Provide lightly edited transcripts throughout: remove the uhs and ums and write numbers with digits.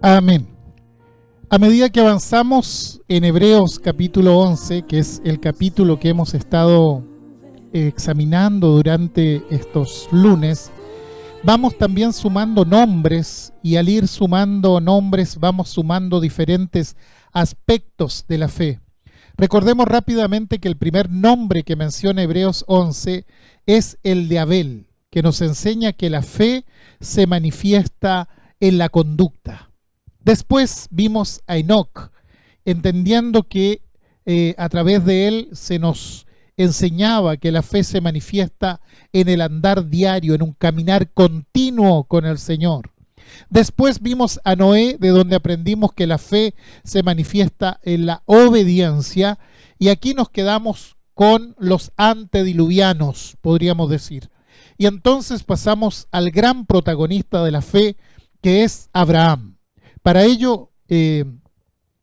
Amén. A medida que avanzamos en Hebreos capítulo 11, que es el capítulo que hemos estado examinando durante estos lunes, vamos también sumando nombres, y al ir sumando nombres vamos sumando diferentes aspectos de la fe. Recordemos rápidamente que el primer nombre que menciona Hebreos 11 es el de Abel, que nos enseña que la fe se manifiesta en la conducta. Después vimos a Enoc, entendiendo que a través de él se nos enseñaba que la fe se manifiesta en el andar diario, en un caminar continuo con el Señor. Después vimos a Noé, de donde aprendimos que la fe se manifiesta en la obediencia, y aquí nos quedamos con los antediluvianos, podríamos decir. Y entonces pasamos al gran protagonista de la fe, que es Abraham. Para ello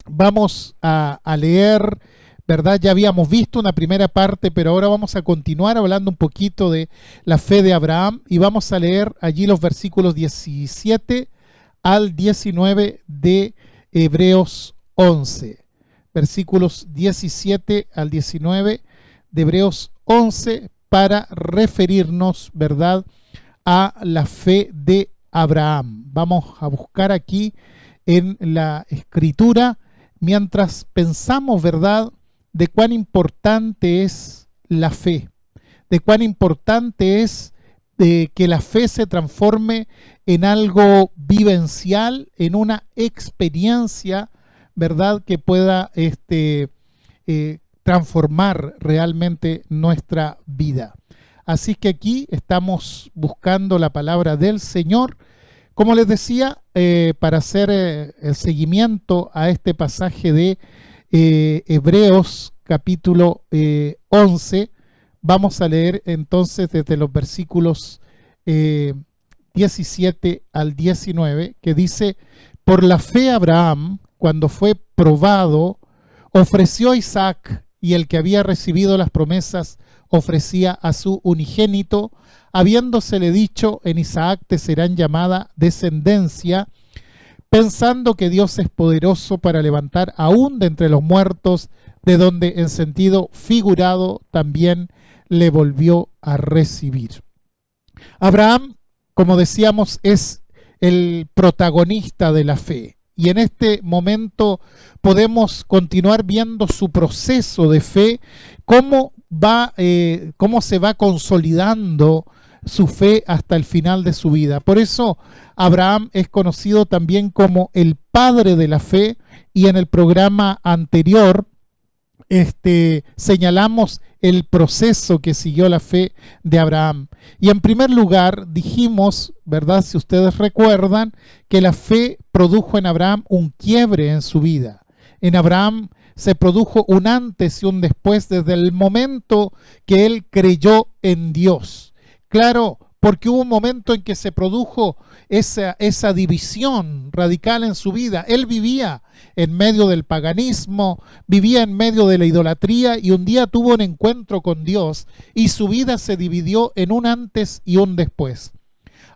vamos a leer, ¿verdad? Ya habíamos visto una primera parte, pero ahora vamos a continuar hablando un poquito de la fe de Abraham, y vamos a leer allí los versículos 17 al 19 de Hebreos 11. Versículos 17 al 19 de Hebreos 11 para referirnos, ¿verdad?, a la fe de Abraham. Vamos a buscar aquí en la Escritura mientras pensamos, ¿verdad?, de cuán importante es la fe, de cuán importante es que la fe se transforme en algo vivencial, en una experiencia, ¿verdad?, que pueda transformar realmente nuestra vida. Así que aquí estamos buscando la palabra del Señor, como les decía, para hacer el seguimiento a este pasaje de Hebreos capítulo 11, vamos a leer entonces desde los versículos 17 al 19, que dice: por la fe Abraham, cuando fue probado, ofreció a Isaac, y el que había recibido las promesas ofrecía a su unigénito, habiéndosele dicho: en Isaac te serán llamada descendencia, pensando que Dios es poderoso para levantar aún de entre los muertos, de donde en sentido figurado también le volvió a recibir. Abraham, como decíamos, es el protagonista de la fe, y en este momento podemos continuar viendo su proceso de fe, cómo se va consolidando su fe hasta el final de su vida. Por eso Abraham es conocido también como el padre de la fe, y en el programa anterior señalamos el proceso que siguió la fe de Abraham. Y en primer lugar dijimos, ¿verdad?, si ustedes recuerdan, que la fe produjo en Abraham un quiebre en su vida. En Abraham se produjo un antes y un después desde el momento que él creyó en Dios. Claro, porque hubo un momento en que se produjo esa división radical en su vida. Él vivía en medio del paganismo, vivía en medio de la idolatría, y un día tuvo un encuentro con Dios y su vida se dividió en un antes y un después.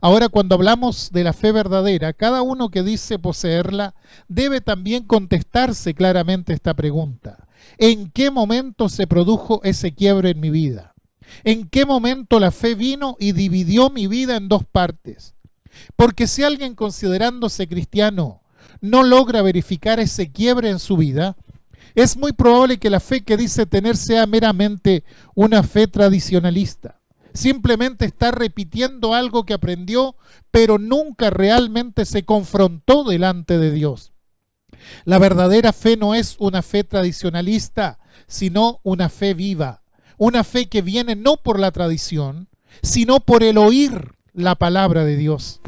Ahora, cuando hablamos de la fe verdadera, cada uno que dice poseerla debe también contestarse claramente esta pregunta: ¿en qué momento se produjo ese quiebre en mi vida? ¿En qué momento la fe vino y dividió mi vida en dos partes? Porque si alguien, considerándose cristiano, no logra verificar ese quiebre en su vida, es muy probable que la fe que dice tener sea meramente una fe tradicionalista. Simplemente está repitiendo algo que aprendió, pero nunca realmente se confrontó delante de Dios. La verdadera fe no es una fe tradicionalista, sino una fe viva. Una fe que viene no por la tradición, sino por el oír la palabra de Dios.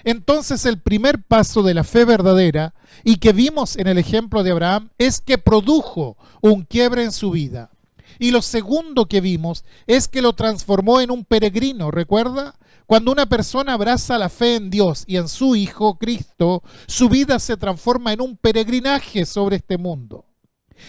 Entonces el primer paso de la fe verdadera, y que vimos en el ejemplo de Abraham, es que produjo un quiebre en su vida. Y lo segundo que vimos es que lo transformó en un peregrino. ¿Recuerda? Cuando una persona abraza la fe en Dios y en su Hijo Cristo, su vida se transforma en un peregrinaje sobre este mundo.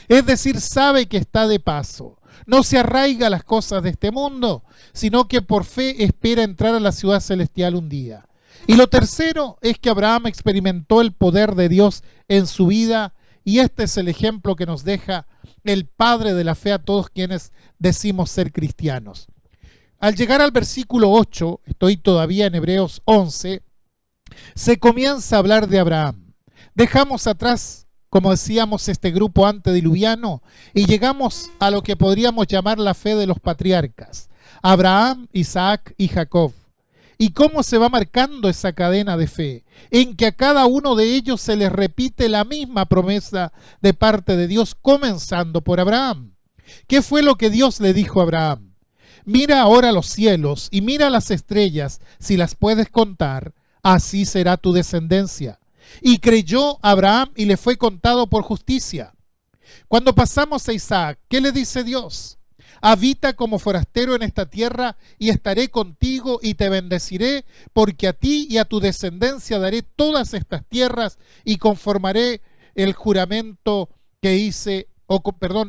Es decir, sabe que está de paso. No se arraiga a las cosas de este mundo, sino que por fe espera entrar a la ciudad celestial un día. Y lo tercero es que Abraham experimentó el poder de Dios en su vida, y este es el ejemplo que nos deja el padre de la fe a todos quienes decimos ser cristianos. Al llegar al versículo 8, estoy todavía en Hebreos 11, se comienza a hablar de Abraham. Dejamos atrás, como decíamos, este grupo antediluviano y llegamos a lo que podríamos llamar la fe de los patriarcas, Abraham, Isaac y Jacob. ¿Y cómo se va marcando esa cadena de fe? En que a cada uno de ellos se les repite la misma promesa de parte de Dios, comenzando por Abraham. ¿Qué fue lo que Dios le dijo a Abraham? Mira ahora los cielos y mira las estrellas, si las puedes contar, así será tu descendencia. Y creyó Abraham y le fue contado por justicia. Cuando pasamos a Isaac, ¿qué le dice Dios? Habita como forastero en esta tierra y estaré contigo y te bendeciré, porque a ti y a tu descendencia daré todas estas tierras y conformaré el juramento que hice,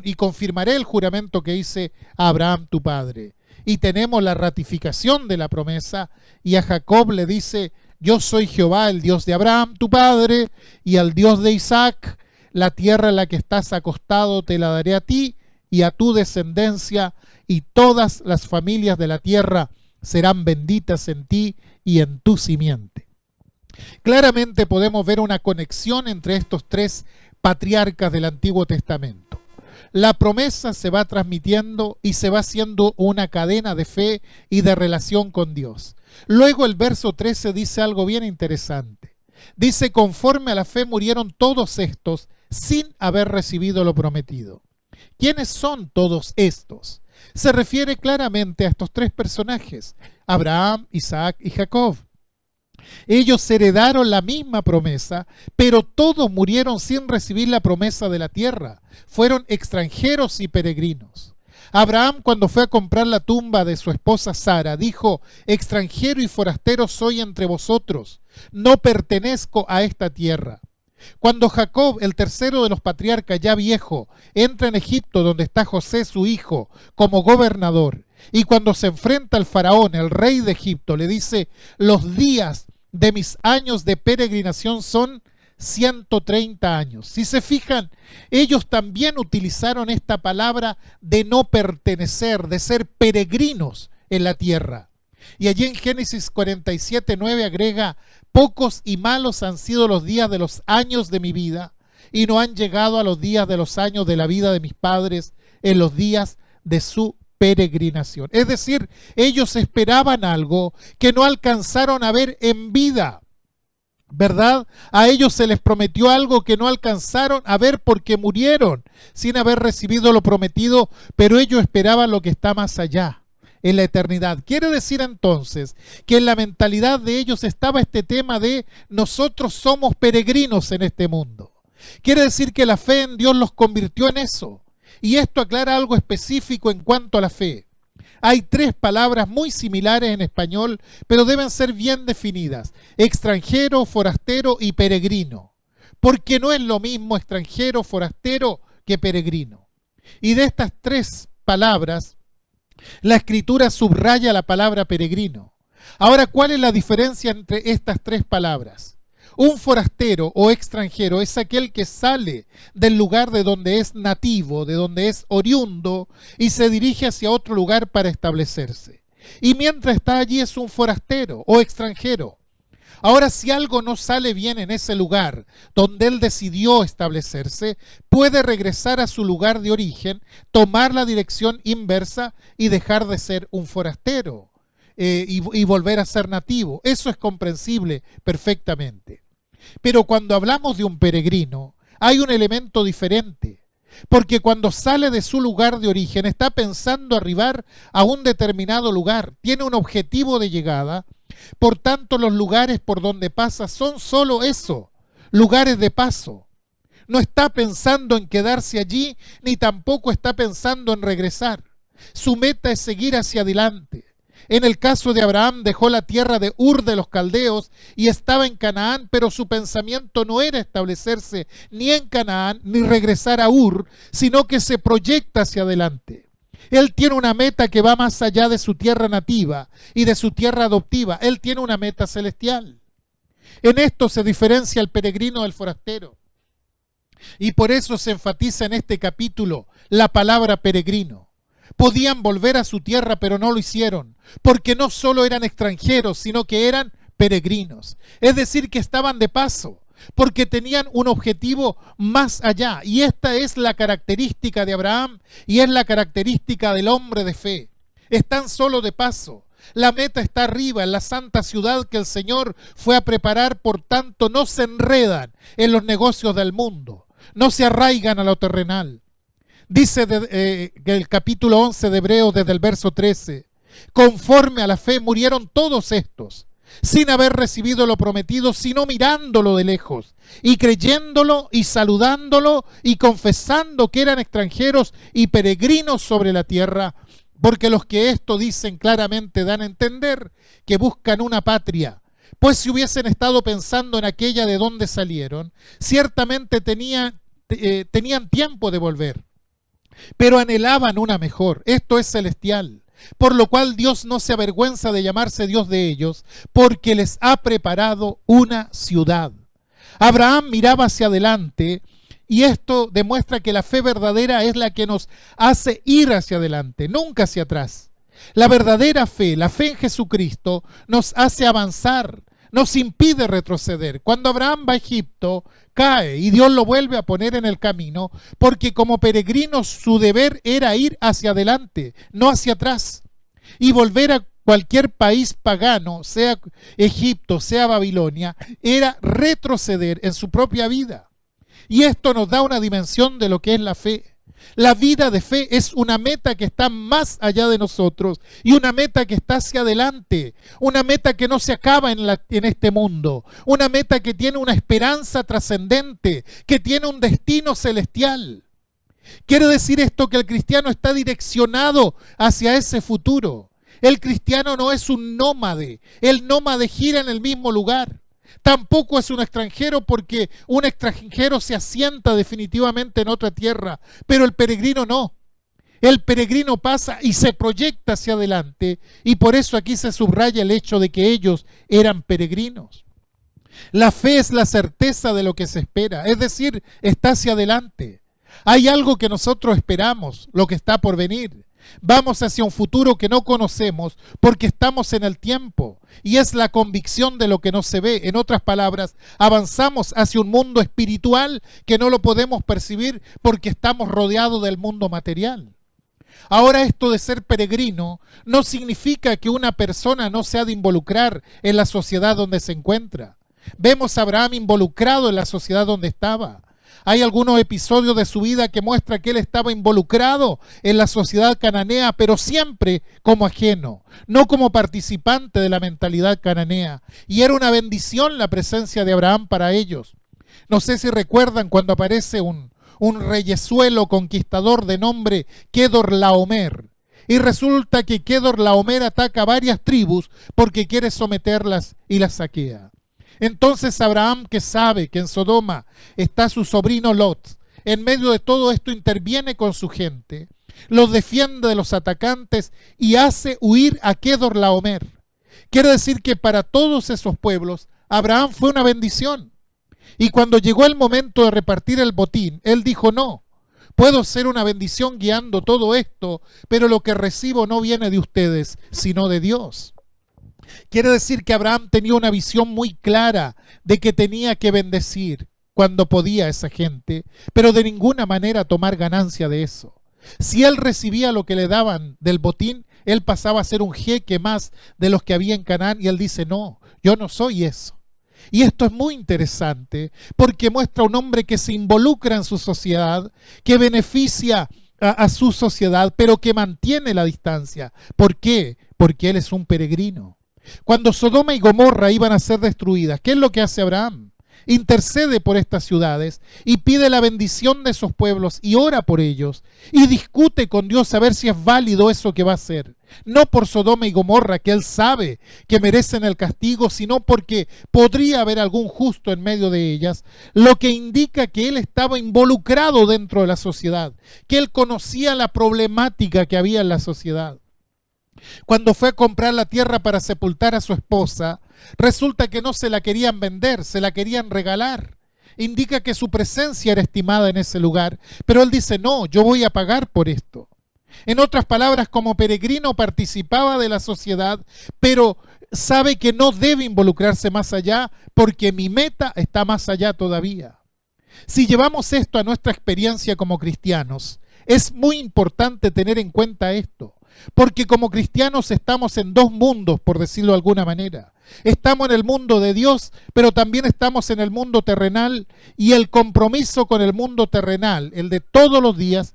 y confirmaré el juramento que hice a Abraham tu padre. Y tenemos la ratificación de la promesa, y a Jacob le dice: yo soy Jehová, el Dios de Abraham tu padre, y al Dios de Isaac. La tierra en la que estás acostado te la daré a ti y a tu descendencia, y todas las familias de la tierra serán benditas en ti y en tu simiente. Claramente podemos ver una conexión entre estos tres patriarcas del Antiguo Testamento. La promesa se va transmitiendo y se va haciendo una cadena de fe y de relación con Dios. Luego el verso 13 dice algo bien interesante. Dice: conforme a la fe murieron todos estos sin haber recibido lo prometido. ¿Quiénes son todos estos? Se refiere claramente a estos tres personajes: Abraham, Isaac y Jacob. Ellos heredaron la misma promesa, pero todos murieron sin recibir la promesa de la tierra. Fueron extranjeros y peregrinos. Abraham, cuando fue a comprar la tumba de su esposa Sara, dijo: extranjero y forastero soy entre vosotros, no pertenezco a esta tierra. Cuando Jacob, el tercero de los patriarcas, ya viejo, entra en Egipto, donde está José su hijo como gobernador, y cuando se enfrenta al faraón, el rey de Egipto, le dice: los días de mis años de peregrinación son 130 años. Si se fijan, ellos también utilizaron esta palabra de no pertenecer, de ser peregrinos en la tierra. Y allí en Génesis 47:9 agrega: pocos y malos han sido los días de los años de mi vida, y no han llegado a los días de los años de la vida de mis padres en los días de su peregrinación. Es decir, ellos esperaban algo que no alcanzaron a ver en vida, ¿verdad? A ellos se les prometió algo que no alcanzaron a ver porque murieron sin haber recibido lo prometido, pero ellos esperaban lo que está más allá, en la eternidad. Quiere decir entonces que en la mentalidad de ellos estaba este tema de: nosotros somos peregrinos en este mundo. Quiere decir que la fe en Dios los convirtió en eso. Y esto aclara algo específico en cuanto a la fe. Hay tres palabras muy similares en español, pero deben ser bien definidas: extranjero, forastero y peregrino. Porque no es lo mismo extranjero, forastero que peregrino. Y de estas tres palabras, la Escritura subraya la palabra peregrino. Ahora, ¿cuál es la diferencia entre estas tres palabras? Un forastero o extranjero es aquel que sale del lugar de donde es nativo, de donde es oriundo, y se dirige hacia otro lugar para establecerse. Y mientras está allí es un forastero o extranjero. Ahora, si algo no sale bien en ese lugar donde él decidió establecerse, puede regresar a su lugar de origen, tomar la dirección inversa y dejar de ser un forastero y volver a ser nativo. Eso es comprensible perfectamente. Pero cuando hablamos de un peregrino, hay un elemento diferente. Porque cuando sale de su lugar de origen, está pensando arribar a un determinado lugar, tiene un objetivo de llegada. Por tanto, los lugares por donde pasa son solo eso, lugares de paso. No está pensando en quedarse allí, ni tampoco está pensando en regresar. Su meta es seguir hacia adelante. En el caso de Abraham, dejó la tierra de Ur de los Caldeos y estaba en Canaán, pero su pensamiento no era establecerse ni en Canaán ni regresar a Ur, sino que se proyecta hacia adelante. Él tiene una meta que va más allá de su tierra nativa y de su tierra adoptiva. Él tiene una meta celestial. En esto se diferencia el peregrino del forastero. Y por eso se enfatiza en este capítulo la palabra peregrino. Podían volver a su tierra, pero no lo hicieron, porque no solo eran extranjeros, sino que eran peregrinos. Es decir, que estaban de paso, porque tenían un objetivo más allá. Y esta es la característica de Abraham y es la característica del hombre de fe. Están solo de paso. La meta está arriba, en la santa ciudad que el Señor fue a preparar, por tanto no se enredan en los negocios del mundo, no se arraigan a lo terrenal. Dice el capítulo 11 de Hebreos desde el verso 13, conforme a la fe murieron todos estos, sin haber recibido lo prometido, sino mirándolo de lejos, y creyéndolo y saludándolo y confesando que eran extranjeros y peregrinos sobre la tierra, porque los que esto dicen claramente dan a entender que buscan una patria, pues si hubiesen estado pensando en aquella de donde salieron, ciertamente tenían tiempo de volver, pero anhelaban una mejor, esto es celestial, por lo cual Dios no se avergüenza de llamarse Dios de ellos, porque les ha preparado una ciudad. Abraham miraba hacia adelante, y esto demuestra que la fe verdadera es la que nos hace ir hacia adelante, nunca hacia atrás. La verdadera fe, la fe en Jesucristo, nos hace avanzar, nos impide retroceder. Cuando Abraham va a Egipto, cae y Dios lo vuelve a poner en el camino, porque como peregrino su deber era ir hacia adelante, no hacia atrás. Y volver a cualquier país pagano, sea Egipto, sea Babilonia, era retroceder en su propia vida. Y esto nos da una dimensión de lo que es la fe. La vida de fe es una meta que está más allá de nosotros y una meta que está hacia adelante, una meta que no se acaba en este mundo, una meta que tiene una esperanza trascendente, que tiene un destino celestial. Quiere decir esto que el cristiano está direccionado hacia ese futuro. El cristiano no es un nómade, el nómade gira en el mismo lugar. Tampoco es un extranjero, porque un extranjero se asienta definitivamente en otra tierra, pero el peregrino no. El peregrino pasa y se proyecta hacia adelante, y por eso aquí se subraya el hecho de que ellos eran peregrinos. La fe es la certeza de lo que se espera, es decir, está hacia adelante. Hay algo que nosotros esperamos, lo que está por venir. Vamos hacia un futuro que no conocemos porque estamos en el tiempo, y es la convicción de lo que no se ve. En otras palabras, avanzamos hacia un mundo espiritual que no lo podemos percibir porque estamos rodeados del mundo material. Ahora, esto de ser peregrino no significa que una persona no se ha de involucrar en la sociedad donde se encuentra. Vemos a Abraham involucrado en la sociedad donde estaba. Hay algunos episodios de su vida que muestra que él estaba involucrado en la sociedad cananea, pero siempre como ajeno, no como participante de la mentalidad cananea. Y era una bendición la presencia de Abraham para ellos. No sé si recuerdan cuando aparece un reyezuelo conquistador de nombre Kedorlaomer. Y resulta que Kedorlaomer ataca a varias tribus porque quiere someterlas y las saquea. Entonces Abraham, que sabe que en Sodoma está su sobrino Lot, en medio de todo esto interviene con su gente, los defiende de los atacantes y hace huir a Kedorlaomer. Quiere decir que para todos esos pueblos Abraham fue una bendición. Y cuando llegó el momento de repartir el botín, él dijo: no, puedo ser una bendición guiando todo esto, pero lo que recibo no viene de ustedes, sino de Dios. Quiere decir que Abraham tenía una visión muy clara de que tenía que bendecir cuando podía a esa gente, pero de ninguna manera tomar ganancia de eso. Si él recibía lo que le daban del botín, él pasaba a ser un jeque más de los que había en Canaán, y él dice: no, yo no soy eso. Y esto es muy interesante porque muestra un hombre que se involucra en su sociedad, que beneficia a su sociedad, pero que mantiene la distancia. ¿Por qué? Porque él es un peregrino. Cuando Sodoma y Gomorra iban a ser destruidas, ¿qué es lo que hace Abraham? Intercede por estas ciudades y pide la bendición de esos pueblos y ora por ellos y discute con Dios a ver si es válido eso que va a hacer. No por Sodoma y Gomorra, que él sabe que merecen el castigo, sino porque podría haber algún justo en medio de ellas, lo que indica que él estaba involucrado dentro de la sociedad, que él conocía la problemática que había en la sociedad. Cuando fue a comprar la tierra para sepultar a su esposa, Resulta que no se la querían vender, se la querían regalar. Indica que su presencia era estimada en ese lugar, pero él dice, no, yo voy a pagar por esto. En otras palabras, como peregrino participaba de la sociedad, pero sabe que no debe involucrarse más allá porque mi meta está más allá todavía. Si llevamos esto a nuestra experiencia como cristianos, es muy importante tener en cuenta esto, porque como cristianos estamos en dos mundos, por decirlo de alguna manera. Estamos en el mundo de Dios, pero también estamos en el mundo terrenal, y el compromiso con el mundo terrenal, el de todos los días,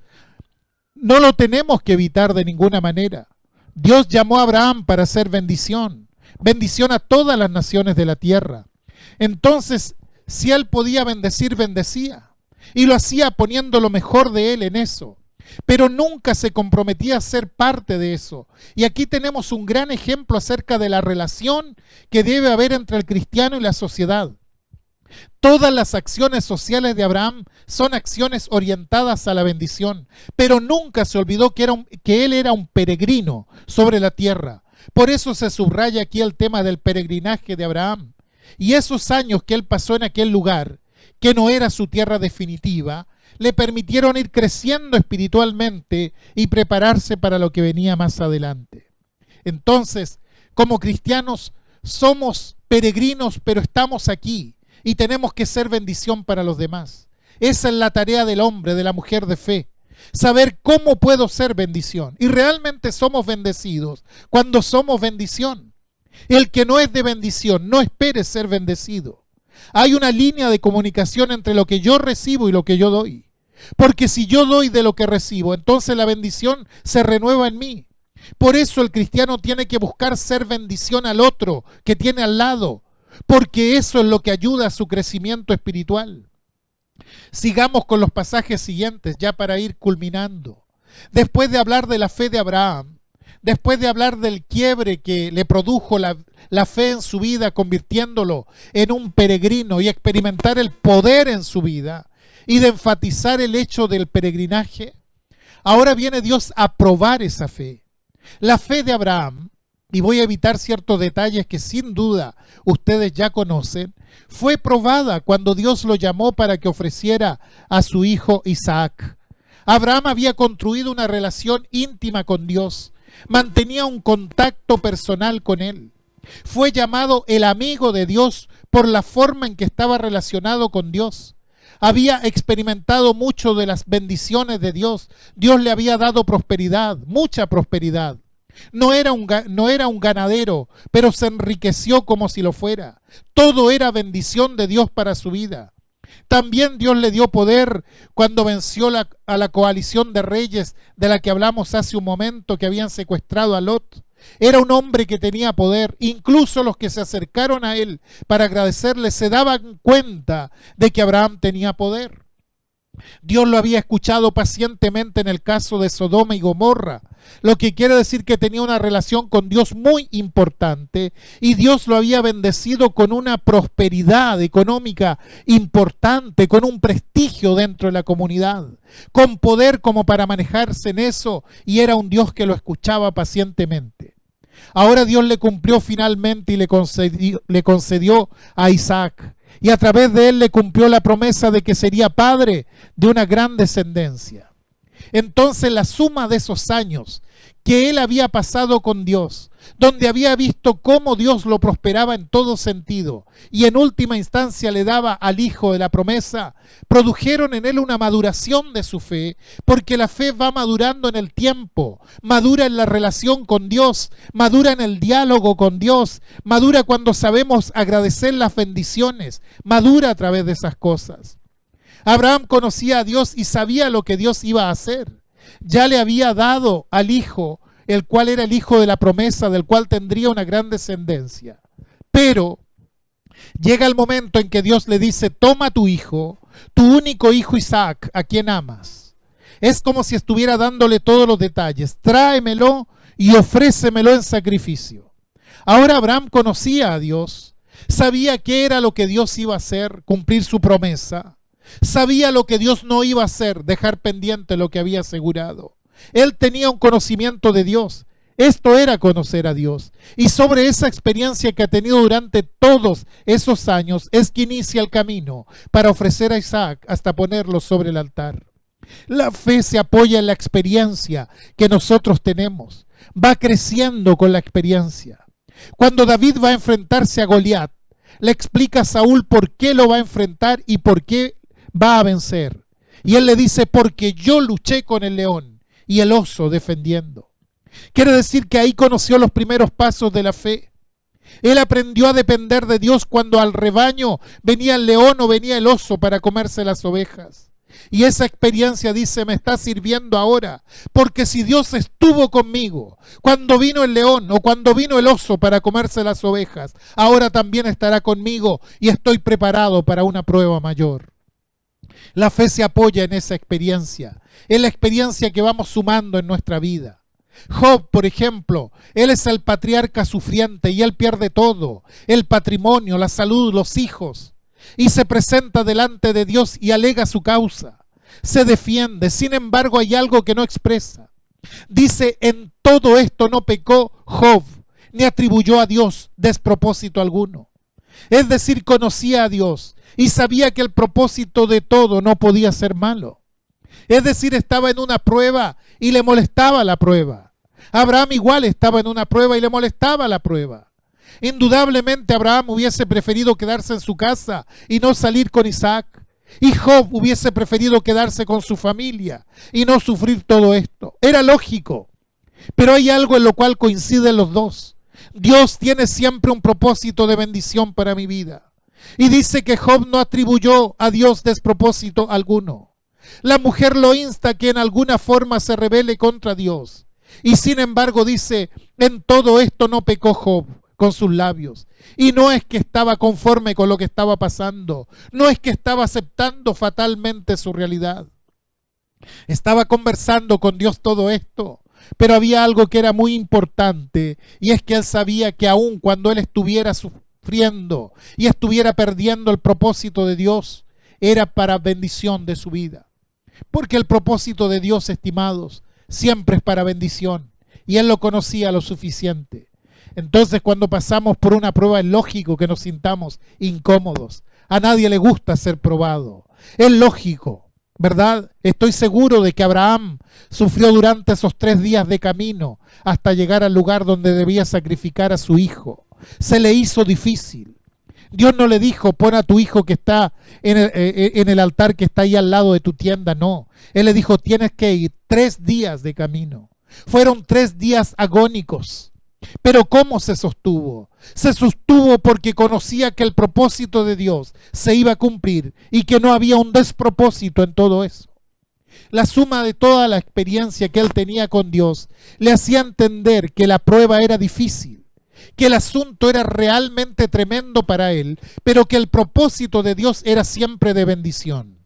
no lo tenemos que evitar de ninguna manera. Dios llamó a Abraham para hacer bendición, bendición a todas las naciones de la tierra. Entonces, si él podía bendecir, bendecía, y lo hacía poniendo lo mejor de él en eso, pero nunca se comprometía a ser parte de eso. Y aquí tenemos un gran ejemplo acerca de la relación que debe haber entre el cristiano y la sociedad. Todas las acciones sociales de Abraham son acciones orientadas a la bendición, pero nunca se olvidó que él era un peregrino sobre la tierra. Por eso se subraya aquí el tema del peregrinaje de Abraham. Y esos años que él pasó en aquel lugar, que no era su tierra definitiva, le permitieron ir creciendo espiritualmente y prepararse para lo que venía más adelante. Entonces, como cristianos, somos peregrinos, pero estamos aquí y tenemos que ser bendición para los demás. Esa es la tarea del hombre, de la mujer de fe. Saber cómo puedo ser bendición. Y realmente somos bendecidos cuando somos bendición. El que no es de bendición, no espere ser bendecido. Hay una línea de comunicación entre lo que yo recibo y lo que yo doy. Porque si yo doy de lo que recibo, entonces la bendición se renueva en mí. Por eso el cristiano tiene que buscar ser bendición al otro que tiene al lado, porque eso es lo que ayuda a su crecimiento espiritual. Sigamos con los pasajes siguientes, ya para ir culminando. Después de hablar de la fe de Abraham, después de hablar del quiebre que le produjo la fe en su vida, convirtiéndolo en un peregrino y experimentar el poder en su vida, y de enfatizar el hecho del peregrinaje, ahora viene Dios a probar esa fe. La fe de Abraham, y voy a evitar ciertos detalles que sin duda ustedes ya conocen, fue probada cuando Dios lo llamó para que ofreciera a su hijo Isaac. Abraham había construido una relación íntima con Dios, mantenía un contacto personal con él. Fue llamado el amigo de Dios por la forma en que estaba relacionado con Dios. Había experimentado mucho de las bendiciones de Dios. Dios le había dado prosperidad, mucha prosperidad. No era un ganadero, pero se enriqueció como si lo fuera. Todo era bendición de Dios para su vida. También Dios le dio poder cuando venció a la coalición de reyes de la que hablamos hace un momento, que habían secuestrado a Lot. Era un hombre que tenía poder. Incluso los que se acercaron a él para agradecerle se daban cuenta de que Abraham tenía poder. Dios lo había escuchado pacientemente en el caso de Sodoma y Gomorra, lo que quiere decir que tenía una relación con Dios muy importante, y Dios lo había bendecido con una prosperidad económica importante, con un prestigio dentro de la comunidad, con poder como para manejarse en eso, y era un Dios que lo escuchaba pacientemente. Ahora Dios le cumplió finalmente y le concedió a Isaac. Y a través de él le cumplió la promesa de que sería padre de una gran descendencia. Entonces la suma de esos años que él había pasado con Dios, donde había visto cómo Dios lo prosperaba en todo sentido y en última instancia le daba al hijo de la promesa, produjeron en él una maduración de su fe, porque la fe va madurando en el tiempo, madura en la relación con Dios, madura en el diálogo con Dios, madura cuando sabemos agradecer las bendiciones, madura a través de esas cosas. Abraham conocía a Dios y sabía lo que Dios iba a hacer. Ya le había dado al hijo, el cual era el hijo de la promesa, del cual tendría una gran descendencia. Pero llega el momento en que Dios le dice: toma tu hijo, tu único hijo Isaac, a quien amas. Es como si estuviera dándole todos los detalles. Tráemelo y ofrécemelo en sacrificio. Ahora Abraham conocía a Dios, sabía qué era lo que Dios iba a hacer, cumplir su promesa. Sabía lo que Dios no iba a hacer, dejar pendiente lo que había asegurado. Él tenía un conocimiento de Dios. Esto era conocer a Dios. Y sobre esa experiencia que ha tenido durante todos esos años es que inicia el camino para ofrecer a Isaac hasta ponerlo sobre el altar. La fe se apoya en la experiencia que nosotros tenemos. Va creciendo con la experiencia. Cuando David va a enfrentarse a Goliat, le explica a Saúl por qué lo va a enfrentar y por qué va a vencer. Y él le dice, porque yo luché con el león y el oso defendiendo. Quiere decir que ahí conoció los primeros pasos de la fe. Él aprendió a depender de Dios cuando al rebaño venía el león o venía el oso para comerse las ovejas. Y esa experiencia, dice, me está sirviendo ahora, porque si Dios estuvo conmigo cuando vino el león o cuando vino el oso para comerse las ovejas, ahora también estará conmigo y estoy preparado para una prueba mayor. La fe se apoya en esa experiencia, en la experiencia que vamos sumando en nuestra vida. Job, por ejemplo, él es el patriarca sufriente y él pierde todo, el patrimonio, la salud, los hijos, y se presenta delante de Dios y alega su causa, se defiende. Sin embargo, hay algo que no expresa. Dice, en todo esto no pecó Job, ni atribuyó a Dios despropósito alguno. Es decir, conocía a Dios y sabía que el propósito de todo no podía ser malo. Es decir, estaba en una prueba y le molestaba la prueba. Abraham igual estaba en una prueba y le molestaba la prueba. Indudablemente Abraham hubiese preferido quedarse en su casa y no salir con Isaac. Y Job hubiese preferido quedarse con su familia y no sufrir todo esto. Era lógico. Pero hay algo en lo cual coinciden los dos. Dios tiene siempre un propósito de bendición para mi vida. Y dice que Job no atribuyó a Dios despropósito alguno. La mujer lo insta que en alguna forma se rebele contra Dios. Y sin embargo dice, en todo esto no pecó Job con sus labios. Y no es que estaba conforme con lo que estaba pasando. No es que estaba aceptando fatalmente su realidad. Estaba conversando con Dios todo esto. Pero había algo que era muy importante. Y es que él sabía que aun cuando él estuviera sufriendo y estuviera perdiendo el propósito de Dios, era para bendición de su vida. Porque el propósito de Dios, estimados, siempre es para bendición. Y él lo conocía lo suficiente. Entonces, cuando pasamos por una prueba, es lógico que nos sintamos incómodos. A nadie le gusta ser probado. Es lógico, ¿verdad? Estoy seguro de que Abraham sufrió durante esos 3 días de camino hasta llegar al lugar donde debía sacrificar a su hijo. Se le hizo difícil. Dios no le dijo, pon a tu hijo que está en el altar que está ahí al lado de tu tienda. No, él le dijo, tienes que ir 3 días de camino. Fueron 3 días agónicos. Pero ¿cómo se sostuvo? Se sostuvo porque conocía que el propósito de Dios se iba a cumplir y que no había un despropósito en todo eso. La suma de toda la experiencia que él tenía con Dios le hacía entender que la prueba era difícil, que el asunto era realmente tremendo para él, pero que el propósito de Dios era siempre de bendición.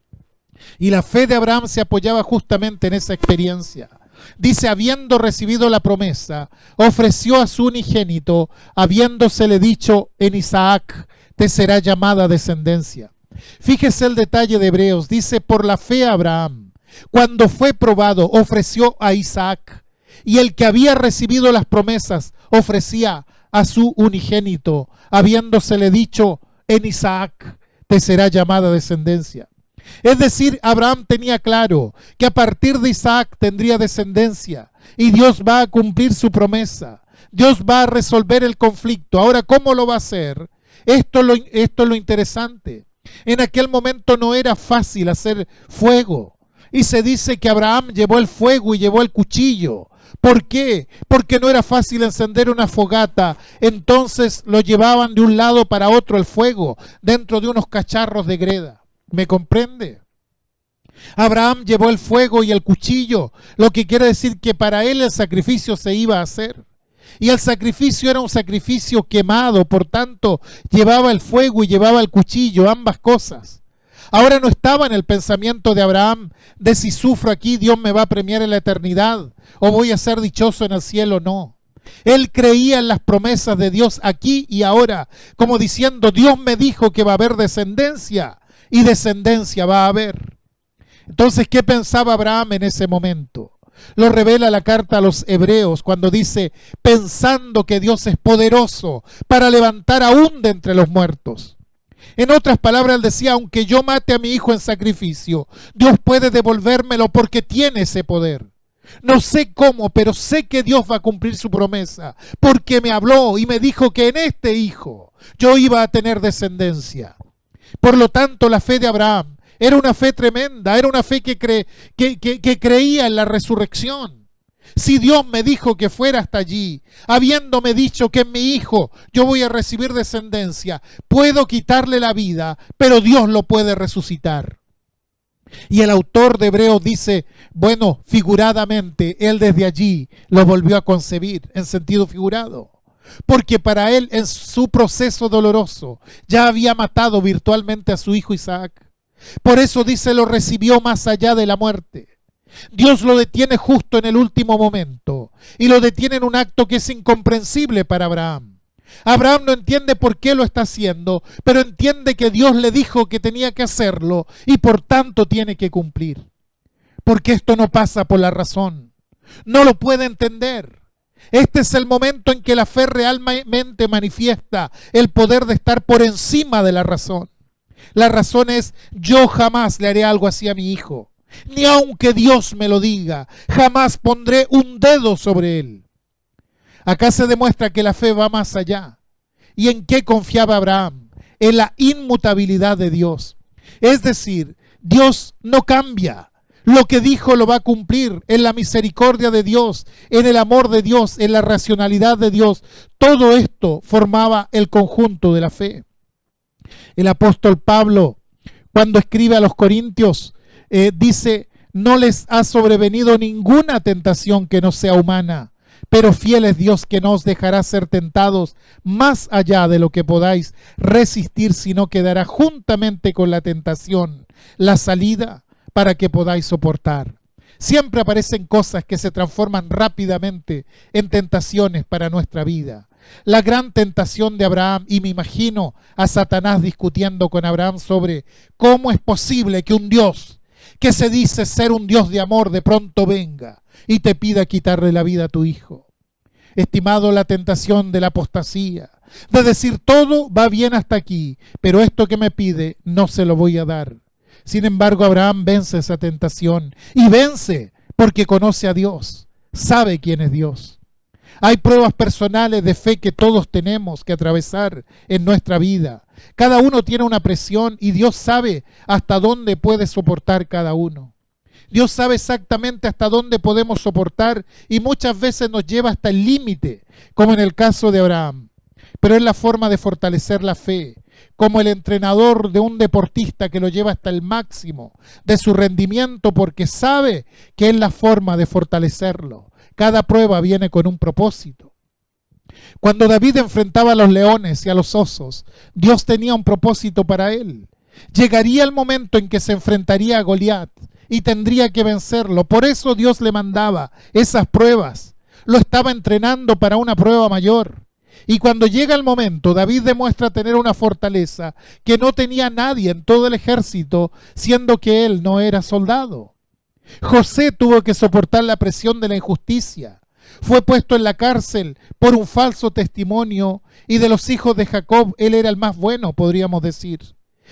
Y la fe de Abraham se apoyaba justamente en esa experiencia. Dice, habiendo recibido la promesa, ofreció a su unigénito, habiéndosele dicho, en Isaac te será llamada descendencia. Fíjese el detalle de Hebreos, dice, por la fe Abraham, cuando fue probado, ofreció a Isaac, y el que había recibido las promesas, ofrecía a su unigénito, habiéndosele dicho, en Isaac te será llamada descendencia. Es decir, Abraham tenía claro que a partir de Isaac tendría descendencia y Dios va a cumplir su promesa. Dios va a resolver el conflicto. Ahora, ¿cómo lo va a hacer? Esto es lo interesante. En aquel momento no era fácil hacer fuego. Y se dice que Abraham llevó el fuego y llevó el cuchillo. ¿Por qué? Porque no era fácil encender una fogata. Entonces lo llevaban de un lado para otro el fuego, dentro de unos cacharros de greda. ¿Me comprende? Abraham llevó el fuego y el cuchillo, lo que quiere decir que para él el sacrificio se iba a hacer. Y el sacrificio era un sacrificio quemado, por tanto, llevaba el fuego y llevaba el cuchillo, ambas cosas. Ahora no estaba en el pensamiento de Abraham de si sufro aquí, Dios me va a premiar en la eternidad, o voy a ser dichoso en el cielo, no. Él creía en las promesas de Dios aquí y ahora, como diciendo, Dios me dijo que va a haber descendencia, y descendencia va a haber. Entonces, ¿qué pensaba Abraham en ese momento? Lo revela la carta a los Hebreos cuando dice, pensando que Dios es poderoso para levantar aún de entre los muertos. En otras palabras, él decía, aunque yo mate a mi hijo en sacrificio, Dios puede devolvérmelo porque tiene ese poder. No sé cómo, pero sé que Dios va a cumplir su promesa, porque me habló y me dijo que en este hijo yo iba a tener descendencia. Por lo tanto, la fe de Abraham era una fe tremenda, era una fe que creía en la resurrección. Si Dios me dijo que fuera hasta allí, habiéndome dicho que en mi hijo yo voy a recibir descendencia, puedo quitarle la vida, pero Dios lo puede resucitar. Y el autor de Hebreos dice, bueno, figuradamente, él desde allí lo volvió a concebir, en sentido figurado. Porque para él, en su proceso doloroso, ya había matado virtualmente a su hijo Isaac. Por eso dice, lo recibió más allá de la muerte. Dios lo detiene justo en el último momento y lo detiene en un acto que es incomprensible para Abraham. Abraham no entiende por qué lo está haciendo, pero entiende que Dios le dijo que tenía que hacerlo y por tanto tiene que cumplir. Porque esto no pasa por la razón. No lo puede entender. Este es el momento en que la fe realmente manifiesta el poder de estar por encima de la razón. La razón es, yo jamás le haré algo así a mi hijo. Ni aunque Dios me lo diga, jamás pondré un dedo sobre él. Acá se demuestra que la fe va más allá. ¿Y en qué confiaba Abraham? En la inmutabilidad de Dios. Es decir, Dios no cambia. Lo que dijo lo va a cumplir, en la misericordia de Dios, en el amor de Dios, en la racionalidad de Dios. Todo esto formaba el conjunto de la fe. El apóstol Pablo, cuando escribe a los Corintios, dice, no les ha sobrevenido ninguna tentación que no sea humana, pero fiel es Dios que no os dejará ser tentados más allá de lo que podáis resistir, sino que dará juntamente con la tentación la salida para que podáis soportar. Siempre aparecen cosas que se transforman rápidamente en tentaciones para nuestra vida. La gran tentación de Abraham, y me imagino a Satanás discutiendo con Abraham sobre cómo es posible que un Dios que se dice ser un Dios de amor de pronto venga y te pida quitarle la vida a tu hijo. Estimado, la tentación de la apostasía, de decir todo va bien hasta aquí, pero esto que me pide no se lo voy a dar. Sin embargo, Abraham vence esa tentación y vence porque conoce a Dios, sabe quién es Dios. Hay pruebas personales de fe que todos tenemos que atravesar en nuestra vida. Cada uno tiene una presión y Dios sabe hasta dónde puede soportar cada uno. Dios sabe exactamente hasta dónde podemos soportar y muchas veces nos lleva hasta el límite, como en el caso de Abraham. Pero es la forma de fortalecer la fe, como el entrenador de un deportista que lo lleva hasta el máximo de su rendimiento porque sabe que es la forma de fortalecerlo. Cada prueba viene con un propósito. Cuando David enfrentaba a los leones y a los osos, Dios tenía un propósito para él. Llegaría el momento en que se enfrentaría a Goliat y tendría que vencerlo. Por eso Dios le mandaba esas pruebas. Lo estaba entrenando para una prueba mayor. Y cuando llega el momento, David demuestra tener una fortaleza que no tenía nadie en todo el ejército, siendo que él no era soldado. José tuvo que soportar la presión de la injusticia. Fue puesto en la cárcel por un falso testimonio y de los hijos de Jacob él era el más bueno, podríamos decir,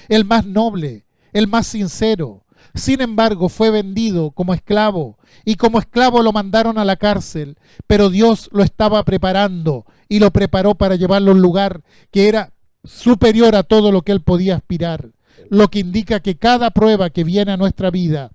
el más noble, el más sincero. Sin embargo, fue vendido como esclavo y como esclavo lo mandaron a la cárcel, pero Dios lo estaba preparando y lo preparó para llevarlo a un lugar que era superior a todo lo que él podía aspirar, lo que indica que cada prueba que viene a nuestra vida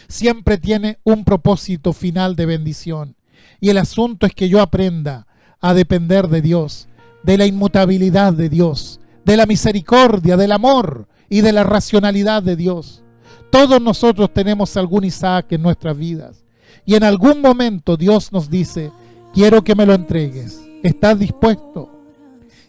siempre tiene un propósito final de bendición. Y el asunto es que yo aprenda a depender de Dios, de la inmutabilidad de Dios, de la misericordia, del amor y de la racionalidad de Dios. Todos nosotros tenemos algún Isaac en nuestras vidas. Y en algún momento Dios nos dice, quiero que me lo entregues. ¿Estás dispuesto?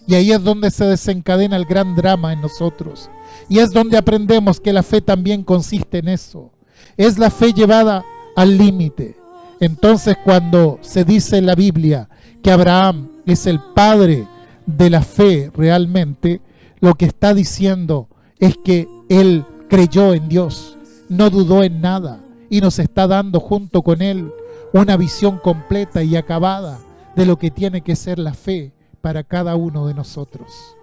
Y ahí es donde se desencadena el gran drama en nosotros. Y es donde aprendemos que la fe también consiste en eso. Es la fe llevada al límite. Entonces, cuando se dice en la Biblia que Abraham es el padre de la fe realmente, lo que está diciendo es que él creyó en Dios, no dudó en nada y nos está dando junto con Él una visión completa y acabada de lo que tiene que ser la fe para cada uno de nosotros.